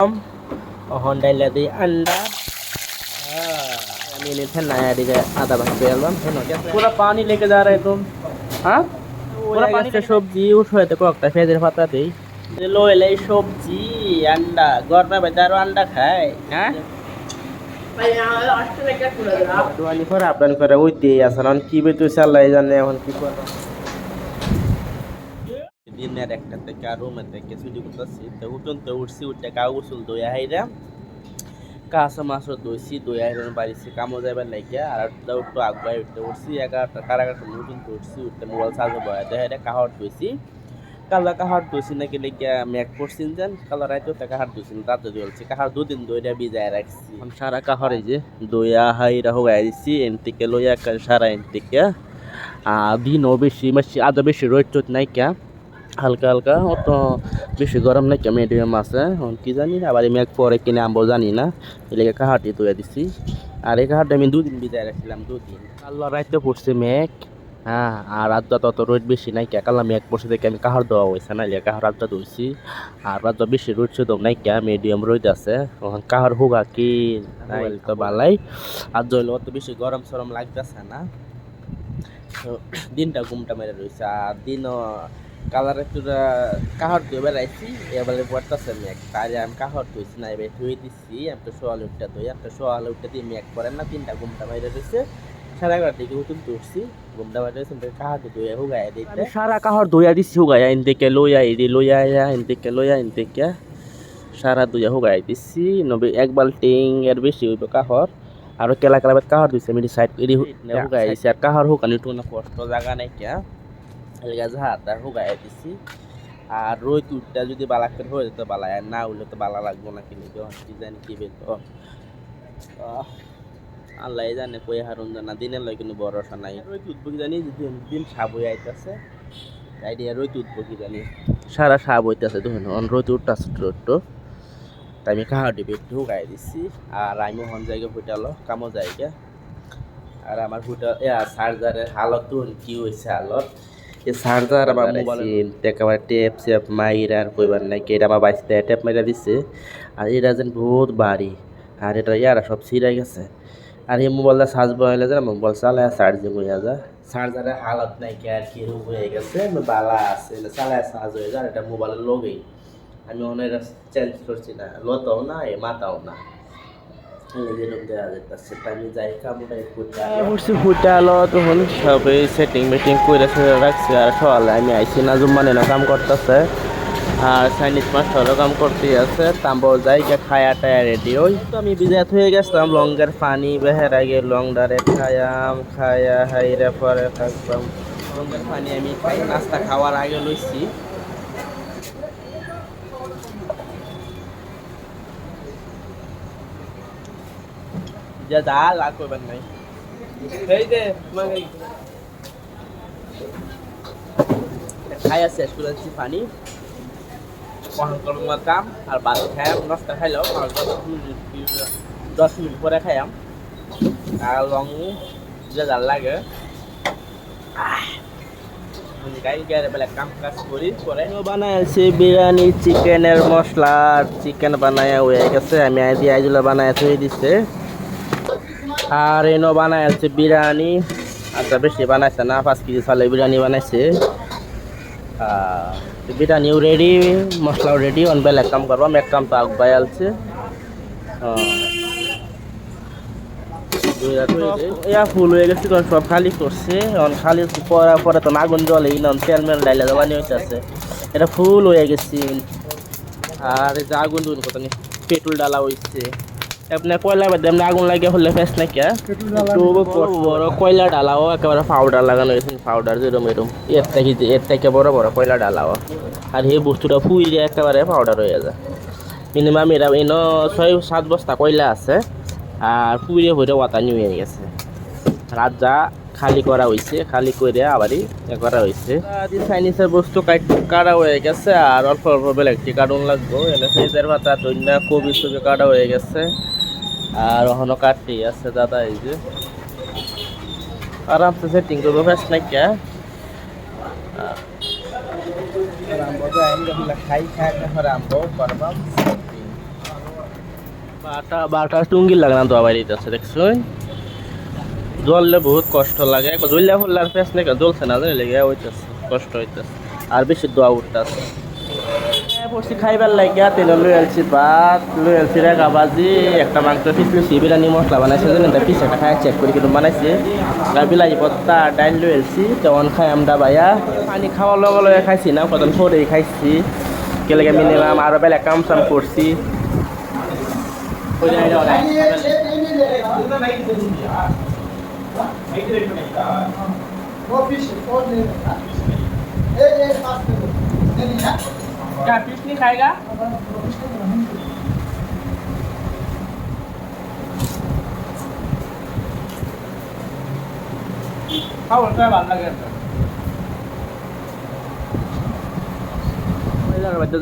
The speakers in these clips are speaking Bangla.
Honda di anda ini ठंडा है डी आधा भाग पे अलम पूरा पानी लेके जा रहे तुम हाँ पूरा पानी से सब्जी उठो तो कोकटा फेजर पाता दे लो ले सब्जी अंडा घर में बेचारो अंडा खाए हैं দুয়ানি করে আপনার করে ওইতে আসলে কি বেতু চালাই জানে এখন কি করব দিনের একটা থেকে রুমে থেকে ছুটি করতেছি তো উঠছি উঠতে কাউ গোসল দইয়া হাইরা কাঁচা মাছও দইছি দইয়া হাইরা বাড়িছি কামো যাবার লাগিয়া আর একটু আগুয়াই উঠতে উঠছি 11টা সাড়ে 11টা উঠছি উঠতে মোবাইল চার্জ বয়াতে হাইরা কাহট দইছি কালা কাহার দইছি নাকি লেগিয়া ম্যাক পড়ছিন যেন কালা রাইতেও তা কাহার দইছি রাতে দইছি কাহার দুদিন দইটা ভিজায় রাখছি সারা কাহার এই যে দইয়া হাইরা হোগাই দিছি এনতিকে লইয়া সারা এনতিকে দিনও বেশি মাসি আদা বেশি রোদ নাই কে হালকা হালকা অত বেশি গরম নাই কে মিডিয়াম আছে কি জানি না আবার ম্যাক পরে কিনে আনবো জানি না এলাকা কাহারটি দইয়া দিছি আর এই কাহারটা আমি দুদিন ভিজায় রাখছিলাম দুদিন কাল্লা রাইতে পড়ছে ম্যাক হ্যাঁ আর রাতটা তত রোদ বেশি নাই কে কালাম এক বসে থেকে আমি কাহার দেওয়া হয়েছে না কাহার রাতটা ধুইছি আর রাতটা বেশি রোদ শুধু নাই কে মিডিয়াম রোদ আছে তখন কাহার হোগা কি নাই তো বালাই আর জল অত বেশি গরম সরম লাগতেছে না দিনটা ঘুমটা মেরে রয়েছে আর দিনও কালার একটু কাহার ধুয়ে বেড়াইছি এবারে পড়তেছে মেঘ তাই আমি কাহার ধুইছি না এবার ধুয়ে দিচ্ছি আমি তো সোয়াল উঠটা ধুই একটা সোয়াল উঠটা দিয়ে মেঘ পড়েন না তিনটা ঘুমটা মেরে রয়েছে সারা ঘর দিকে উঠুন তুলছি ঘুমটা মেরে কাহার ধুয়ে হুগাই দিতে সারা কাহার ধুয়া দিচ্ছি হুগাই ইনদিকে লইয়া ইডি লইয়া ইনদিকে লইয়া ইনদিকে সারা ধুয়া হুগাই দিচ্ছি এক বাল্টিং এর বেশি হইব কাহর আর কেলা কেলা কাহার ধুইছে আমি সাইড এডি হুগাই দিচ্ছি আর কাহার হুকানি টু না কষ্ট জায়গা নাই কে এলাকা যাহাটা হুগাই দিছি আর রোদ উঠটা যদি বালা করে হয়ে যেত বালা আর না হলে তো বালা লাগবো না কিনে কি জানি কি বেত আল্লাহ জানে কই হারুন জানা দিনের লয় কিন্তু ভরসা নাই রোদ উঠবো কি জানি দিন সাপ হয়ে আইতেছে আইডিয়া রোদ উঠবো কি জানি সারা সাপ হইতেছে তখন রোদ উঠতেছে একটু তাই আমি কাহার ডিবে একটু হুগাই দিচ্ছি আর আমি হন জায়গা ফুটালো কামো জায়গা আর আমার ফুটা চার্জারের হালত তো কি হয়েছে হালত এই চার্জার আমার মোবাইল একেবারে টেপ সেপ মাইর আর কইবার নাই এটা আমার বাইশটা টেপ মাইরা দিছে আর এটা যেন বহুত ভারী আর এটা ইয়ারা সব ছিঁড়াই গেছে আর এই মোবাইলটা চার্জ বসাইলে যে মোবাইল চালায় চার্জিং হয়ে যায় চার্জারের হালত নাই কি আর কি হয়ে গেছে বালা আছে চালায় চার্জ হয়ে যায় এটা মোবাইলের লগেই আমি অনেক চেঞ্জ করছি না লতাও না এ মাথাও না ফুটালো তখন সবাই সেটিং মেটিং করে রাখছে আর সকালে আমি আইসি না জুম্মানে কাম করতেছে আর চাইনিজ মাস্টারও কাম করতেই আছে তাম্বো যাই খায়া টায়া রেডি ওই তো আমি বিজাত হয়ে গেছিলাম লঙ্গার পানি বেহের আগে লংডারে খায়া হাইরে পরে থাকতাম লঙ্গার পানি আমি খাই নাস্তা খাওয়ার আগে লইছি যা লাগ করবেন নাই খাই আছে শুনেছি পানি কাম আর বাদ খাই নাস্তা খাইলাম আর 10 মিনিট পরে খাইলাম আর লং যা জাল লাগে বানাইছি বিরিয়ানি চিকেনের মশলা চিকেন বানায় হয়ে গেছে আমি আইডি আইজুলা বানায় থই দিছে আর এনো বানাইছে বিরিয়ানি আচ্ছা বেশি বানাইছে না 5 কেজি চালে বিরিয়ানি বানাইছে বিরিয়ানিও রেডি মশলাও রেডি অন বেলা কাম করবাম এক কাম তো আগবাই আলছে ইয়া ফুল হয়ে গেছে সব খালি করছে খালি পরে তো আগুন জলে তেল মেল ডাইলে জবানি হইতেছে এটা ফুল হয়ে গেছে আর এই যে আগুন দুন কত পেট্রোল ডালা হয়েছে আপনার কয়লা বাদ এমনি আগুন লাগে হলে ফেস নাকি বড় কয়লা ডালাও একেবারে পাউডার লাগানো হয়েছে পাউডার যেরকম এরকম এর থেকে বড় বড় কয়লা ডালাও আর এই বস্তুটা ফুইলে একেবারে পাউডার হয়ে যায় মিনিমাম এরা এনো 6-7 বস্তা কয়লা আছে আর পুড়িয়ে ভরে ওয়াতানি হয়ে গেছে রাত যা খালি করা হয়েছে খালি করে আবারই করা হয়েছে চাইনিজের বস্তু কাটা হয়ে গেছে আর অল্প অল্প বেলেগটি কাটুন লাগবো এনে ফ্রিজের পাতা দৈন্যা কবি ছবি কাটা হয়ে গেছে আর ওখানে কাটতেই আছে দাদা এই যে আরামসে সেটিং করবো ফেস নাকি খাই খাই আরম্ভ করবাম বাটা টুঙ্গি লাগানো তো আবার আছে দেখছুন জ্বললে বহুত কষ্ট লাগে জ্বললে ফুললার ফেস নাকি জ্বলছে না জানি লেগে হইতেছে কষ্ট হইতেছে আর বেশি দোয়া উঠতেছে পড়ছি খাইবার লাগিয়া তেল লই আলছি ভাত লই আলছি রেখা ভাজি একটা মাংস পিস লইছি বিরিয়ানি মশলা বানাইছে জানি একটা পিস একটা খাই চেক করে কিন্তু বানাইছি আর বিলাহি ভর্তা ডাইল লই আলছি তেমন খাই আমরা ভাইয়া পানি খাওয়ার লগে লগে খাইছি না কতক্ষণ পরেই খাইছি কেলেগে মিনিমাম আরো বেলা কাম সাম করছি क्या फिश नहीं खाएगा हाँ बोलता है बात लगे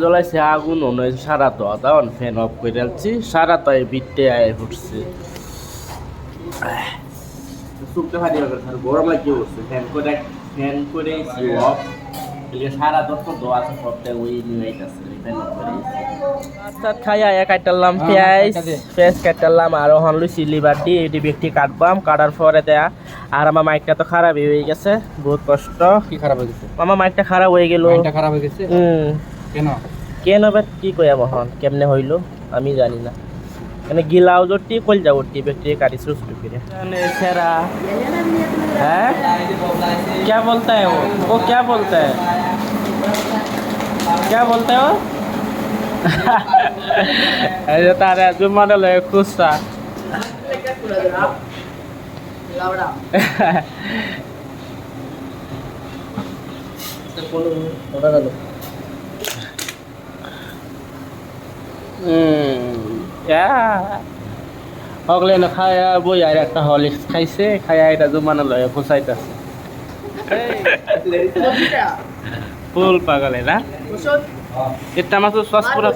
জ্বলাইছে আগুন মনে হয় সারা তো তখন ফ্যান অফ করে যাচ্ছি সারা তো বিটে আয় ফুটছে সুপটা ফাটিয়ে গরম লাগিয়ে উঠছে ফ্যান করে অফ সারা দশ দোয়া আছে সবটা ওই নিয়ে গেছে আচ্ছা খাই আয়া কাটলাম পেঁয়াজ কাটলাম আর হন লুচি লিভার দিয়ে এটি ব্যক্তি কাটবাম কাটার পরে দেয়া আর আমার মাইকটা তো খারাপ হয়ে গেছে বহুত কষ্ট কি খারাপ হয়ে গেছে আমার মাইকটা খারাপ হয়ে গেল খারাপ হয়ে গেছে কেন কেন এবার কি কই মহন কেমনে হইলো আমি জানি না মানে গিলাও জটি কল যাও টি ব্যক্তি কাটি সুস্থ করে সেরা হ্যাঁ क्या बोलता है वो क्या बोलता है क्या बोलता है वो ऐसे तारे जुम्मन ले खुशा অগলে না খায়া বই আর একটা হলিক্স খাইছে খায়া এটা জুমানা লয়ে ফুসাইতাছে ফুল পাগলে না এটা মাত্র সস পুরো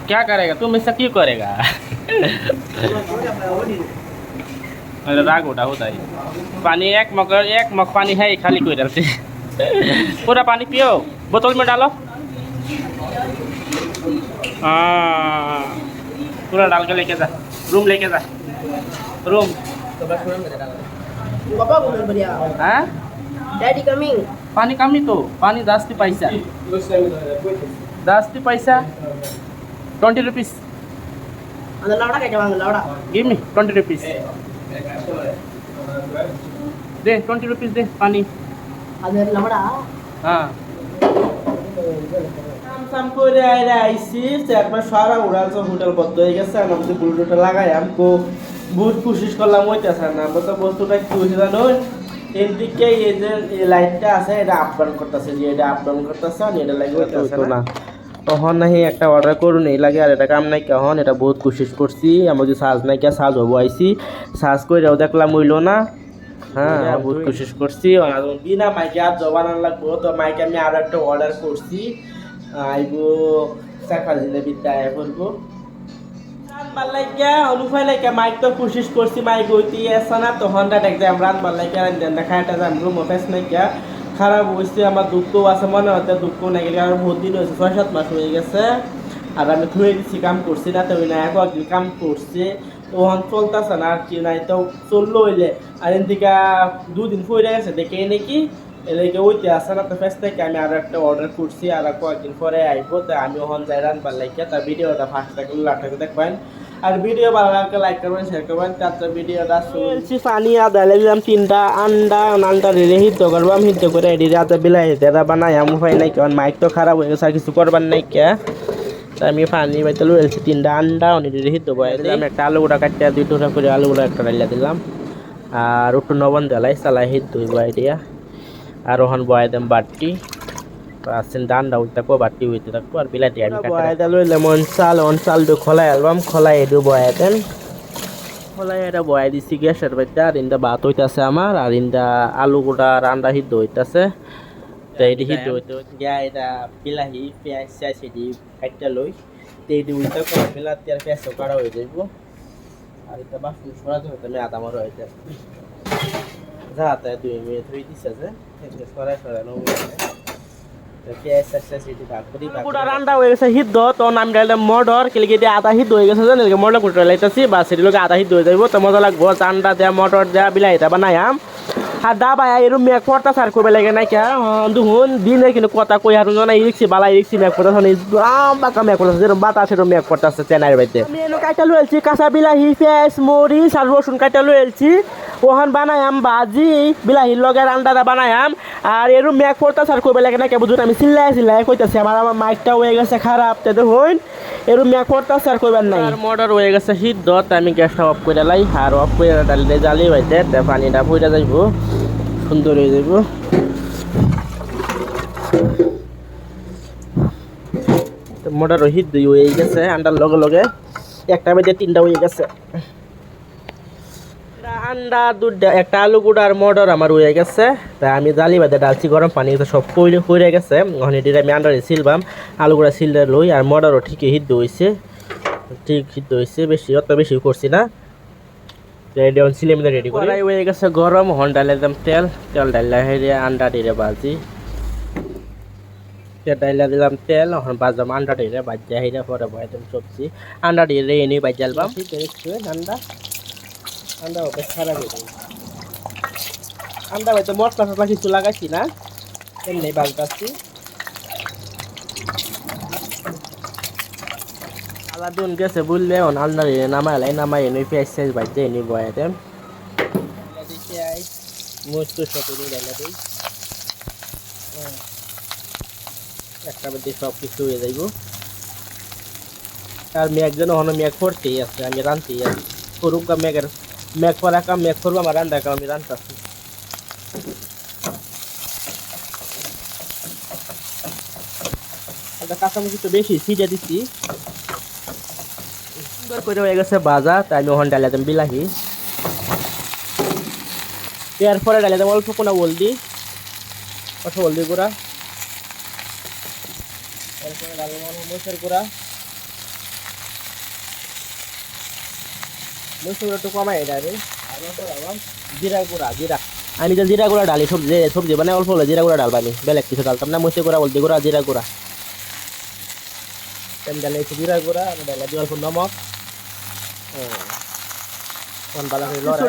क्या करेगा तुम ऐसा क्यों करेगा राग उठा होता है पानी एक मग पानी है खाली कोई डालते पूरा पानी पियो बोतल में डालो पूरा डाल के लेके जा रूम लेके जा रूम हाँ डैडी कमिंग पानी कमी तो पानी जास्ती पैसा 20 rupees அந்த லவடா கேட்டவாங்க லவடா give me 20 rupees दे 20 rupees दे पानी அது லவடா हाँ সাম করে আইরা আইছি একবার সারা উড়ালছে হোটেল বন্ধ হয়ে গেছে আমি যদি ব্লুটুথটা লাগাই আমকো বহুত কোশিশ করলাম হইতাছে না আমরা তো বস্তুটা কি হইছে জানো এদিকে এই যে এই লাইটটা আছে এটা আপ ডাউন করতেছে যে এটা আপ ডাউন করতেছে আর এটা লাগে হইতাছে না তখন নাহি একটা অর্ডার করুন এই লাগে আর এটা কাম নাই কেন এটা বহুত কোশিশ করছি আমরা যে সাজ নাই কে সাজ হবো আইছি সাজ কইরাও দেখলাম হইলো না হ্যাঁ বহুত কোশিশ করছি আর বিনা মাইকে আর জবান লাগবো তো মাইকে আমি আরো একটা অর্ডার করছি আইবো সাফার দিলে বিদ্যায় করবো রান বালাইকা অনুফাই লাইকা মাইক তো কোশিশ করছি মাইক হইতে আসা না তখন ডাট এক্সাম রান বালাইকা দেখা একটা যাম রুম অফিস নাইকা খারাপ হয়েছে আমার দুঃখও আছে মনে হতে দুঃখ নাই গেলে কারণ বহুত দিন হয়েছে 6-7 মাস হয়ে গেছে আর আমি থুয়ে দিচ্ছি কাম করছি না তো না একদিন কাম করছে তখন চলতেছে না আর কি নাই তো চললো হইলে আর এদিকে 2 দিন পরে গেছে দেখে নাকি এলাকে ওইতে আসে না তো ফেস থেকে আমি আরো একটা অর্ডার করছি আর কয়েকদিন পরে আইবো তো আমি ওখান যাই রানবার লাগিয়ে তার ভিডিওটা ফার্স্ট থেকে লাটাকে দেখবেন আর ভিডিও ভালো লাগলে লাইক করবেন শেয়ার করবেন তারপর ভিডিওটা শুনছি পানি আদা দিলাম 3টা আন্ডা রেডি হিদ্ধ করবাম হিদ্ধ করে এডি রাতে বিলাই তেরা বানাই আমি পাই নাই কারণ মাইক তো খারাপ হয়ে গেছে আর কিছু করবার নাই কে তাই আমি পানি বাইতে লইছি 3টা আন্ডা রেডি হিদ্ধ বয়ে দিলাম একটা আলু গুঁড়া কাটতে 2 টুকরা করে আলু গুঁড়া একটা ডাইলা দিলাম আর একটু লবণ দিলাই চালাই হিদ্ধ বয়ে দিয়া আর ওখান বয়ে দেম বাটি আসেন ডান্ডা উল্টা কো বাটি হইতে থাকবো আর বিলাটি আমি কাটা লইলাম অন চাল দু খোলাই অ্যালবাম খোলাই এডু বয়ে দেন খোলাই এটা বয়ে দিছি গ্যাসের বাইতে আর ইন্দা ভাত হইতাছে আমার আর ইন্দা আলু গোটা রান্না হিদ্ধ হইতাছে তো এটি হিদ্ধ হইতে গিয়া এটা বিলাহি পেঁয়াজ চাইছ এটি কাটটা লই তো এটি উল্টা করে বিলাতি আর পেঁয়াজ কাটা হয়ে যাইব আর এটা বাসন সরাতে হইতে আমি আদা মারা হইতে যাতে 2 মিনিট হয়ে দিছে যে এটা সরাই সরাই নো পেঁয়াজ চারটা সিটি ভাগ করি পুরা রান্না হয়ে গেছে সিদ্ধ তো নাম ডালটা মটর কেলিকে দিয়ে আধা সিদ্ধ হয়ে গেছে জানেন মটর কুটে লাইতাছি বা সেটি লোকে আধা সিদ্ধ হয়ে যাইব তো মজা লাগবো চান্ডা দেয়া মটর দেয়া বিলাইটা বানায়াম আর দাবা এরম মেঘ পড়তা সার করবে লাগে না কে দুহুন দিনে কিন্তু কথা কই আর না ইরিক্সি বালা ইরিক্সি মেঘ পড়তা শোনে বাঁকা মেঘ পড়তা যেরকম বাতাস এরকম মেঘ পড়তাছে চেনাইয়ের বাড়িতে আমি এনে কাইটা লইছি কাঁচা বিলাহি পেঁয়াজ মরিচ আর রসুন কাইটা লইছি ওখান বানায়াম ভাজি বিলাহির লগে রান্নাটা বানায়াম আর এরম মেঘ পড়তা সার করবে লাগে না কে বুঝুন আমি চিল্লাই কইতাছি আমার মাইকটা হয়ে গেছে খারাপ তাতে হইন এরম মেঘ পড়তা সার করবেন নাই আর মটর হয়ে গেছে সিদ্ধ আমি গ্যাসটা অফ করে লাই আর অফ করে ডালিতে জ্বালি হইতে পানিটা পইরা যাইব সুন্দর হয়ে যাইব মটর সিদ্ধ হয়ে গেছে আন্ডার লগে লগে একটা বেজে 3টা হয়ে গেছে আন্ডা দুধ একটা আলু গুঁড়া আর মটর আমার হয়ে গেছে তা আমি জালি বাদে ডালছি গরম পানি সব কইরে গেছে ওখানে দিয়ে আমি আন্ডারে সিলবাম আলু গুঁড়া সিললে লই আর মটরও ঠিকই সিদ্ধ হয়েছে ঠিক সিদ্ধ হয়েছে বেশি অত বেশি করছি না রেডি করাই হয়ে গেছে গরম হন ডালে দিলাম তেল ডাইলা হেরে আন্ডা দিয়ে ভাজি ডাইলা দিলাম তেল এখন বাজাম আন্ডা দিয়ে বাজা হেরে পরে বয়াম সবজি আন্ডা দিয়ে এনে বাজালবাম আন্ডা আন্ডা বেশ খারাপ হয়ে যাবে আন্ডা হয়তো মশলা টসলা কিছু লাগাইছি না এমনি বাজতাছি আলাদুন গেছে বললে আন্ডা দিয়ে নামাই এনে পেঁয়াজ সাইজ বাজতে এনে বয়াতে মস্ত সতে দিই ডাইলা দিই একটা মধ্যে সব কিছু হয়ে যাইব আর মেঘজন হন মেঘ পড়তেই আছে আমি রানতেই আছি করুক মেঘ পড়া কাম মেঘ করবো আমার রান্না কাম আমি রান্তাছি একটা কাঁচামরিচ তো বেশি ছিটে দিচ্ছি সুন্দর করে হয়ে গেছে বাজা তাই আমি ওখানে ডালে দিলাম বিলাহি এরপরে ডালে দিলাম অল্প কোনো হলদি গুঁড়া এরপরে ডালে মরিচের গুঁড়া মরিচের গুঁড়া একটু কমাই ডালে জিরা গুঁড়া আমি যে জিরা গুঁড়া ডালি সবজি মানে অল্প হলে জিরা গুঁড়া ডালবানি বেলেগ কিছু ডালতাম না মরিচের গুঁড়া হলদি গুঁড়া জিরা গুঁড়া ডালে জিরা গুঁড়া ডালে দিয়ে অল্প নমক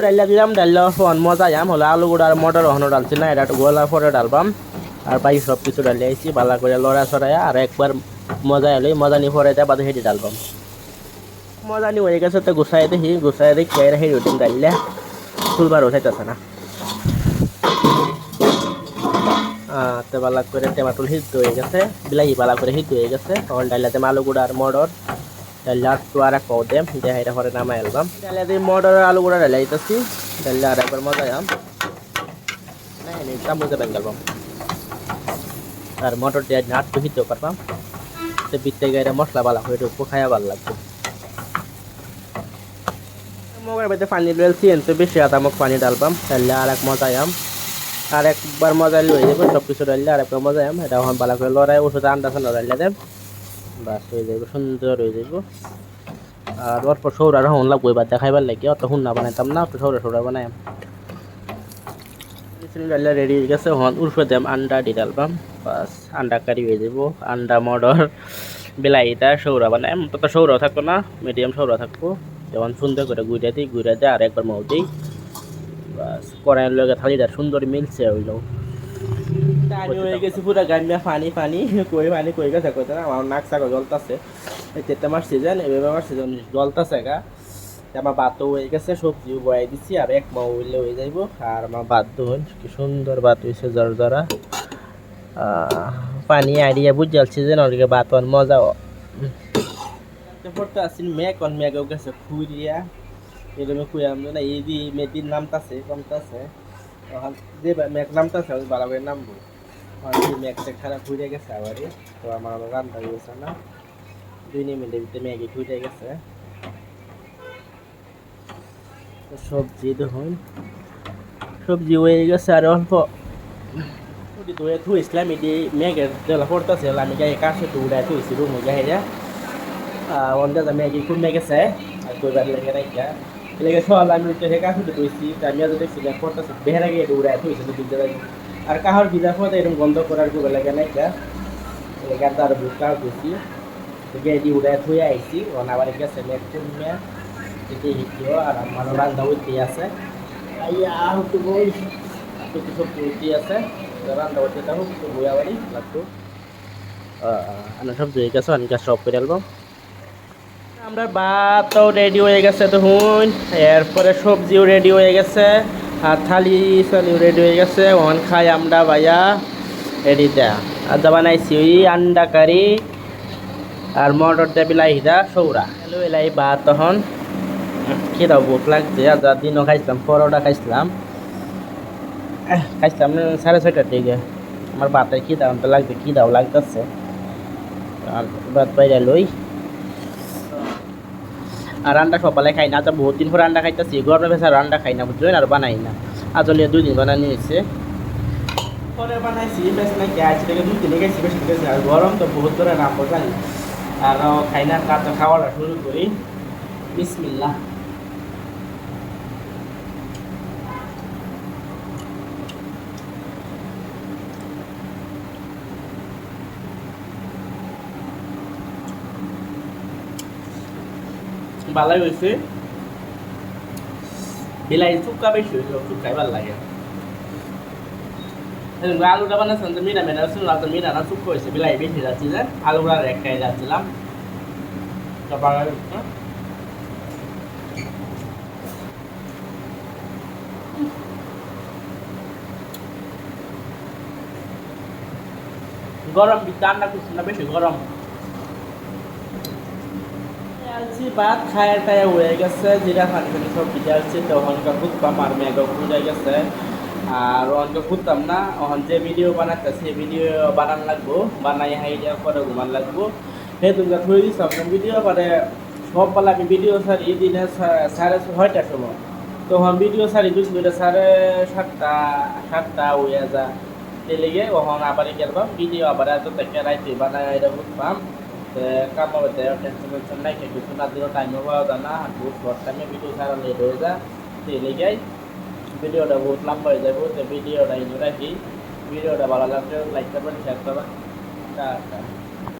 ডাইলা দিলাম ডাইলা মজা যাম হলে আলু গুঁড়া আর মটর ওখানে ডালছি না এটা একটু গোলা পরে ডালবাম আর বাকি সব কিছু ডালে আইছি বালা করে লড়া ছড়াইয়া আর একবার মজা এলে মজা নিয়ে পরে দেয় বাদে হেঁটে ডালবাম মজা নিয়ে হয়ে গেছে তো গুছাই দেখি খেয়ে হেঁটে উঠিম ডাইলে ফুলবার উঠাইতেছে না তো বালা করে টেমাটুল সিদ্ধ হয়ে গেছে বিলাহি বালা করে সিদ্ধ হয়ে গেছে তখন ডাইলাতে আলু গুঁড়া আর মটর ডাইলা একটু আর এক পাও দেম দিয়ে এটা পরে নামাই আলবাম ডাইলা দিয়ে মটর আলু গুঁড়া ডাইলা দিতেছি ডাইলা আর একবার মজা যাম না চামচে বেঙ্গালবাম আর মটর দিয়ে নাটটু সিদ্ধ করবাম তো বিতে গায়ে মশলা বালা হয়ে একটু খাইয়া ভালো লাগবে মগের বাড়িতে পানি লুয়েছি এনতে বেশি আধা মুখ পানি ডালবাম ডাইলা আর এক মজা যাম আর একবার মজা হয়ে যাবে সব কিছু ডাইলে আর একবার মজা যাম এটা এখন ভালো করে লড়াই ওষুধ আন্ডা ফান্ডা ডাইলে দেব বাস হয়ে যাবে সুন্দর হয়ে যাবে আর অল্প সৌরা হন লাগবো এবার দেখাইবার লাগে অত হুন্না বানাইতাম না অত সৌরা বানাই ডাইলে রেডি হয়ে গেছে হন উর্ফে দেম আন্ডা দিয়ে ডালবাম বাস আন্ডা কারি হয়ে যাব আন্ডা মটর বিলাইটা সৌরা বানাই তত সৌরাও থাকবো না মিডিয়াম সৌরা থাকবো যেমন সুন্দর করে গুঁড়া দিই আর একবার মাও দিই বাস কড়াইয়ের লগে থালিটা সুন্দর মিলছে হইলো টাইম হয়ে গেছে পুরো গাড়িয়া পানি কই গেছে কইতে না আমার নাক চাকা জ্বলতাছে এই তেতে মার সিজন এভাবে আমার সিজন জ্বলতাছে গা আমার ভাত হয়ে গেছে সবজিও বয়াই দিচ্ছি আর এক মাও হইলে হয়ে যাইব আর আমার ভাত ধুন কি সুন্দর ভাত হয়েছে জরা পানি আইডিয়া বুঝালছি যে ওদিকে ভাত মজা পড়তে আসছিল মেঘও গেছে খুঁড়িয়া এরকম খুঁড়াম না এই দি মেদিন নামতাছে কমতাছে যে মেঘ নামতাছে ভালো করে নামবো মেঘটা খারাপ ঘুরে গেছে আবারই তো আমার রান্না গেছে না 2 মিনিটের ভিতরে ম্যাগি ঘুরে গেছে সবজি দেখুন সবজি হয়ে গেছে আর অল্প ধুয়ে থুইছিলাম এটি মেঘের জেলা পড়তেছে আমি গায়ে কাছে তো উড়াই থুইছি রুমে গাইরা অন্দাজ ম্যাগি কমে গেছে আর কইবার লেগে রাখা এলাকা সকাল আমি তো হে কাকুতে কইছি আমি আজ দেখছি না করতেছে বেহারা গিয়ে উড়ায় তুইছে দিতে যাই আর কাহার বিদা পথে এরকম বন্ধ করার কো লাগে না এটা এলাকা তার বুকা কইছি গেডি উড়ায় থুই আইছি ওনা আবার গেছে লেকচার নিয়ে এতে হিটিও আর আমার রান্দা হইতে আছে আইয়া হতো বই তো কিছু পড়তে আছে রান্দা হইতে তাও তো বইয়া বাড়ি লাগতো আনা সব দুই গেছে আনকা সব করে আলবাম আমরা ভাতও রেডি হয়ে গেছে তখন এরপরে সবজিও রেডি হয়ে গেছে আর থালি সালিও রেডি হয়ে গেছে ওখান খাই আমরা ভাইয়া রেডিটা আর যা বানাইছি ওই আন্ডা কারি আর মটর দিয়ে বিলাইটা সৌরা হ্যালো এলাই ভাত তখন খেদাও ভোক লাগছে আর যা দিনও খাইছিলাম পরোটা খাইছিলাম খাইছিলাম 6:30টার দিকে আমার ভাতটা খিদাও তো লাগছে খিদাও লাগতেছে আর ভাত বাইরে লই আর রান্না সকালে খাই না আজ বহুত দিন পর রান্না খাইতেছি গরমে ভেসা রান্না খাই না বুঝলেন আর বানাই না আজলে 2 দিন বানানি হয়েছে পরে বানাইছি বেশ না গ্যাস থেকে 2 দিনে গেছি বেশি গেছে আর গরম তো বহুত করে রাম জানি আর খাই না কাজ খাওয়াটা শুরু করি বিসমিল্লাহ ভালোই হয়েছে বিলাইয়ের চুক্কা বেশি হয়েছে চুক্কাই ভালো লাগে আলুটা বানাচ্ছিলাম তো মিনা মেনা ছিল তো মিনা না চুক্কা হয়েছে বিলাই বেশি যাচ্ছি যে আলুটা একটাই যাচ্ছিলাম গরম রান্না করছি না বেশি গরম আলছি ভাত খায় টায় হয়ে গেছে জিরা পানি পানি সব ভিজে আসছে তো অনেকটা খুঁজতাম আর মেঘ খুঁজে গেছে আর অনেক খুঁজতাম না ওখান যে ভিডিও বানাতেছে ভিডিও বানান লাগবো বানাই হাই দেওয়ার পরে ঘুমান লাগবো সেই তুমি থই দিচ্ছ ভিডিও পরে সব বেলা আমি ভিডিও সারি দিনে 6:30টার সময় তখন ভিডিও সারি দুইটা 7:30 হয়ে যা তেলেগে ওখান আবার গেলাম ভিডিও আবার এত থেকে রাইতে বানাই এটা বুঝতাম কাম হবে টেনশন নাই কিছু না দিলেও টাইমও পাওয়া যায় না আর বহুত শর্ট টাইমে ভিডিও ছাড়া লেট হয়ে যায় তেলে যাই ভিডিওটা বহুত লম্বা হয়ে যাবো তো ভিডিওটা ইনো রাখি ভিডিওটা ভালো লাগলে লাইক করবেন শেয়ার করবেন টাটা